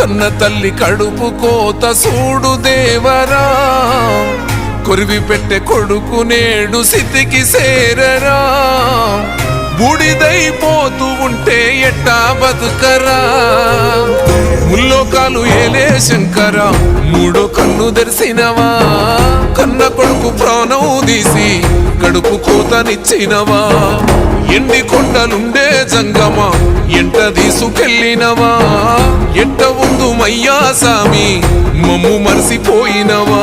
కన్న తల్లి కడుపు కోత సూడు దేవరా కొరివి పెట్టే కొడుకు నేడు సితికి సేరరా బూడిదైపోతూ ఉంటే ఎట్టా బతుకరా ముల్లోకాలు ఏలే శంకర మూడో కన్ను తెరిసినవా కన్న కొడుకు ప్రాణం తీసి కడుపు కోతనిచ్చినవా ఎండి కొండలుండే జంగమా ఎంట తీసుకెళ్ళినవా ఎట్ట ఉందు మయ్యా సామి మమ్ము మరిసిపోయినవా